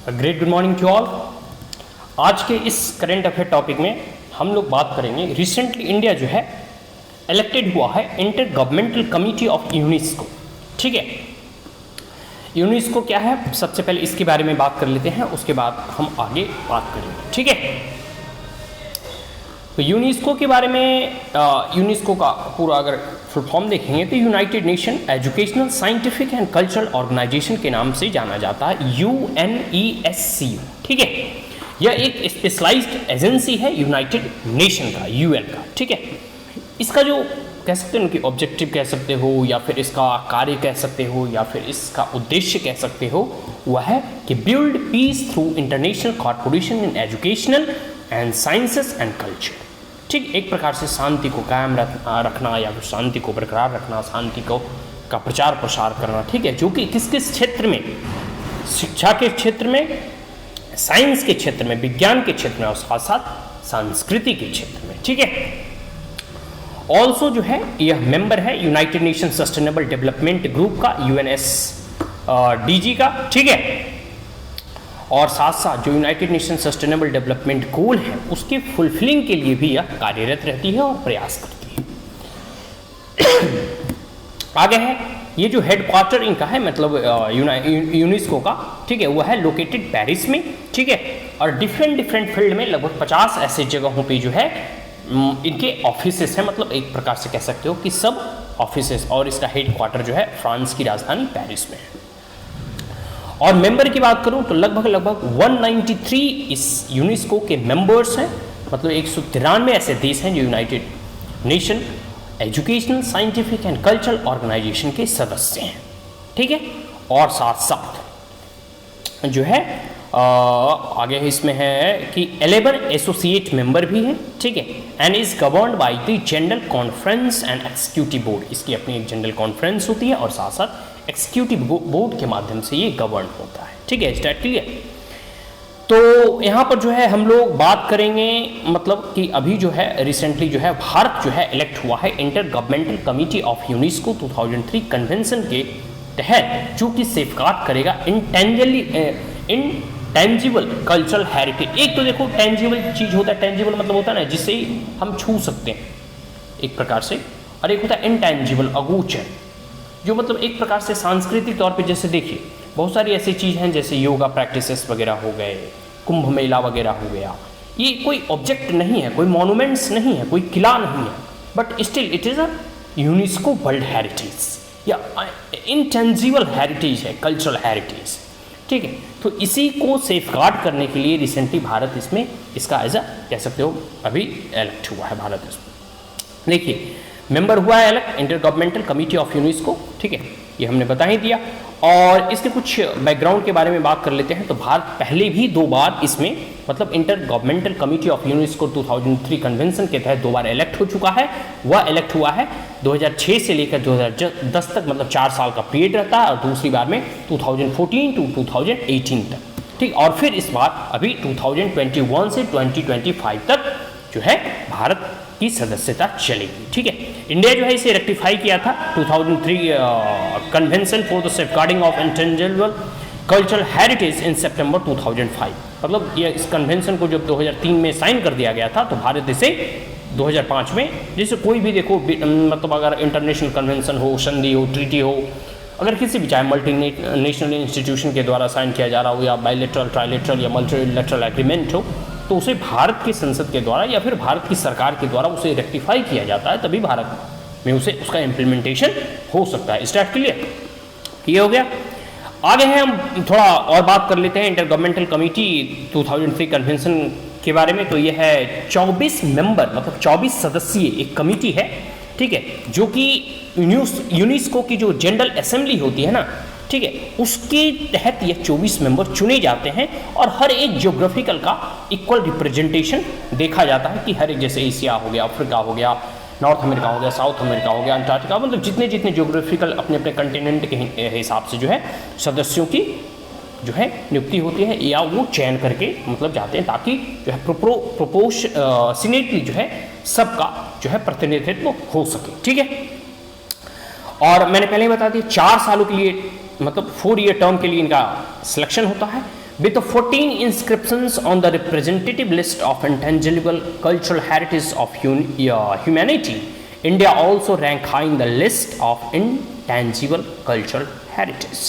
Great good morning to all. आज के इस करेंट अफेयर टॉपिक में हम लोग बात करेंगे। रिसेंटली इंडिया जो है इलेक्टेड हुआ है inter governmental committee of UNESCO. ठीक है, यूनेस्को क्या है, सबसे पहले इसके बारे में बात कर लेते हैं, उसके बाद हम आगे बात करेंगे। ठीक है, तो यूनेस्को के बारे में यूनेस्को का पूरा अगर फुल फॉर्म देखेंगे तो United Nation Educational Scientific and Cultural Organization के नाम से जाना जाता है, UNESCO। ठीक है, यह एक स्पेशलाइज्ड एजेंसी है यूनाइटेड नेशन का, UN का। ठीक है, इसका जो कह सकते हैं कि ऑब्जेक्टिव कह सकते हो या फिर इसका कार्य कह सकते हो या फिर इसका उद्देश्य कह सकते हो, वह है कि build peace through international corporation in educational and sciences and culture. ठीक, एक प्रकार से शांति को कायम रखना या फिर शांति को बरकरार रखना, शांति को का प्रचार प्रसार करना। ठीक है, जो कि किस किस क्षेत्र में, शिक्षा के क्षेत्र में, साइंस के क्षेत्र में, विज्ञान के क्षेत्र में और साथ साथ संस्कृति के क्षेत्र में। ठीक है, ऑल्सो जो है यह मेंबर है United nation sustainable development group का, UNSDG का। ठीक है, और साथ साथ जो United nation sustainable development goal है उसके फुलफिलिंग के लिए भी यह कार्यरत रहती है और प्रयास करती है। आगे है, ये जो हेडक्वार्टर इनका है, मतलब यूनेस्को का, ठीक है, वह है लोकेटेड पेरिस में। ठीक है, और डिफरेंट फील्ड में लगभग 50 ऐसे जगहों पे जो है इनके ऑफिसेस हैं, मतलब एक प्रकार से कह सकते हो कि सब ऑफिसेस, और इसका हेडक्वार्टर जो है फ्रांस की राजधानी पेरिस में है। और मेंबर की बात करूं तो लगभग 193 इस यूनेस्को के मेंबर्स हैं, मतलब 193 ऐसे देश हैं जो United Nation Educational Scientific and Cultural Organization के सदस्य हैं। ठीक है, और साथ साथ जो है आगे इसमें है कि 11 एसोसिएट मेंबर भी हैं। ठीक है, and is governed by the general conference and executive board. इसकी अपनी एक जनरल कॉन्फ्रेंस होती है और साथ साथ एक्सिक्यूटिव बोर्ड के माध्यम से ये गवर्न होता है। ठीक है, स्टार्ट क्लियर। तो यहाँ पर जो है हम लोग बात करेंगे, मतलब कि अभी जो है रिसेंटली जो है भारत जो है इलेक्ट हुआ है inter governmental committee of UNESCO 2003 convention के तहत, जो कि सेफगार्ड करेगा टेंजिबल कल्चरल हेरिटेज। एक तो देखो टेंजिबल चीज होता है, टेंजिबल मतलब होता है ना जिसे हम छू सकते हैं एक प्रकार से, और एक होता है इनटेंजिबल, अगोचर, जो मतलब एक प्रकार से सांस्कृतिक तौर पे, जैसे देखिए बहुत सारी ऐसी चीज़ हैं जैसे योगा प्रैक्टिसेस वगैरह हो गए, कुंभ मेला वगैरह हो गया। ये कोई ऑब्जेक्ट नहीं है, कोई मॉन्यूमेंट्स नहीं है, कोई किला नहीं है, but still it is a UNESCO world heritage या इनटेंजिबल हेरिटेज है, कल्चरल हेरिटेज। ठीक है, तो इसी को सेफगार्ड करने के लिए रिसेंटली भारत इसमें इसका एज अ कह सकते हो अभी इलेक्ट हुआ है भारत इसमें। देखिए मेंबर हुआ है elect inter governmental committee of UNESCO. ठीक है, ये हमने बता ही दिया। और इसके कुछ बैकग्राउंड के बारे में बात कर लेते हैं। तो भारत पहले भी 2 बार इसमें, मतलब inter governmental committee of UNESCO 2003 convention के तहत 2 बार इलेक्ट हो चुका है। वह इलेक्ट हुआ है 2006 से लेकर 2010 तक, मतलब 4 साल का पीरियड रहता है, और दूसरी बार में 2014 टू 2018 तक। ठीक, और फिर इस बार अभी 2021 से 2025 तक जो है भारत की सदस्यता चलेगी। ठीक है, इंडिया जो है इसे रेक्टिफाई किया था 2003 convention for the safeguarding of intangible cultural heritage in September 2005। मतलब ये इस कन्वेंशन को जब 2003 में साइन कर दिया गया था, तो भारत इसे 2005 में, जैसे कोई भी देखो मतलब अगर इंटरनेशनल कन्वेंशन हो, संधि हो, ट्रीटी हो, अगर किसी भी चाहे मल्टीनेशनल इंस्टीट्यूशन के द्वारा साइन किया जा रहा हो या बायलैटरल, ट्राइलैटरल या मल्टीलैटरल एग्रीमेंट हो, तो उसे भारत की संसद के द्वारा या फिर भारत की सरकार के द्वारा उसे रेक्टिफाई किया जाता है, तभी भारत में उसे उसका इम्प्लीमेंटेशन हो सकता है। स्टार्ट क्लियर, ये हो गया। आगे है, हम थोड़ा और बात कर लेते हैं इंटर गवर्नमेंटल कमिटी 2003 कन्वेंशन के बारे में। तो ये है 24 मेंबर, मतलब 24 सदस्यीय एक कमिटी है। ठीक है, जो कि यूनेस्को की जो जनरल असेंबली होती है ना, ठीक है, उसके तहत ये 24 मेंबर चुने जाते हैं, और हर एक ज्योग्राफिकल का इक्वल रिप्रेजेंटेशन देखा जाता है कि हर एक, जैसे एशिया हो गया, अफ्रीका हो गया, नॉर्थ अमेरिका हो गया, साउथ अमेरिका हो गया, अंटार्कटिका, मतलब जितने जितने ज्योग्राफिकल अपने अपने कंटिनेंट के हिसाब से जो है सदस्यों की जो है नियुक्ति होती है या वो चयन करके मतलब जाते हैं, ताकि जो है प्रोपोर्शनेटली जो है सबका जो है प्रतिनिधित्व हो सके। ठीक है, और मैंने पहले ही बता दिया 4 सालों के लिए, मतलब 4 ईयर टर्म के लिए इनका सिलेक्शन होता है। with 14 inscriptions on the representative list of intangible cultural heritage of humanity. India also rank high in the list of intangible cultural heritage.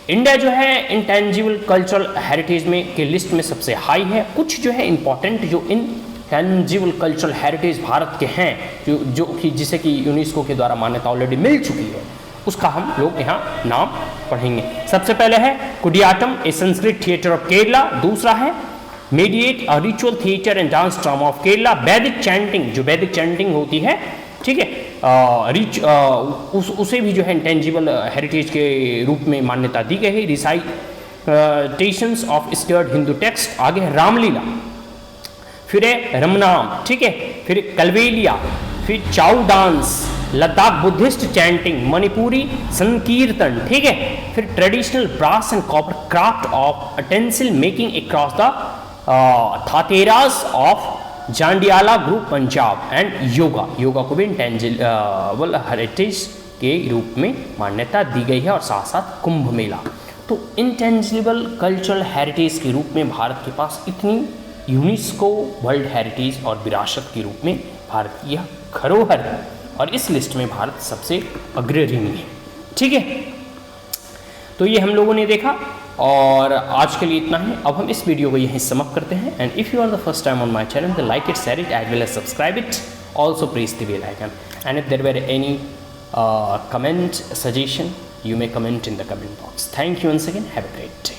India जो है इंटेंजिबल कल्चरल हेरिटेज में के लिस्ट में सबसे हाई है। कुछ जो है इंपॉर्टेंट जो इंटेंजिबल कल्चरल हेरिटेज भारत के हैं जो कि जिसे कि यूनेस्को के द्वारा मान्यता ऑलरेडी मिल चुकी है, उसका हम लोग यहाँ नाम पढ़ेंगे। सबसे पहले है कुडियाटम, ए संस्कृत थिएटर ऑफ केरला। दूसरा है mediate, a ritual theatre and dance drama of Kerala. वैदिक चैंटिंग, जो वैदिक चैंटिंग होती है, ठीक है, उसे भी जो है इंटेंजिबल हेरिटेज के रूप में मान्यता दी गई है। Recitations of scared Hindu text. आगे है रामलीला, फिर है रमनाम, ठीक है, फिर कलवेलिया, फिर Chhau dance, Ladakh Buddhist chanting, Manipuri Sankirtana, ठीक है, फिर traditional brass and copper craft of utensil making across the Thatheras of Jandiala group Punjab and yoga को भी इंटेंजिबल हेरिटेज के रूप में मान्यता दी गई है। और साथ साथ कुंभ मेला। तो इंटेंजिबल कल्चरल हेरिटेज के रूप में भारत के पास इतनी यूनेस्को वर्ल्ड हेरिटेज और विरासत के रूप में भारत की यह धरोहर है और इस लिस्ट में भारत सबसे अग्रणी है। ठीक है, तो ये हम लोगों ने देखा और आज के लिए इतना है। अब हम इस वीडियो को यहीं समाप्त करते हैं। And if you are the first time on my channel, the like it, share it as well as subscribe it, also press the bell icon. And if there were any comment, suggestion, you may comment in the comment box. Thank you once again. Have a great day.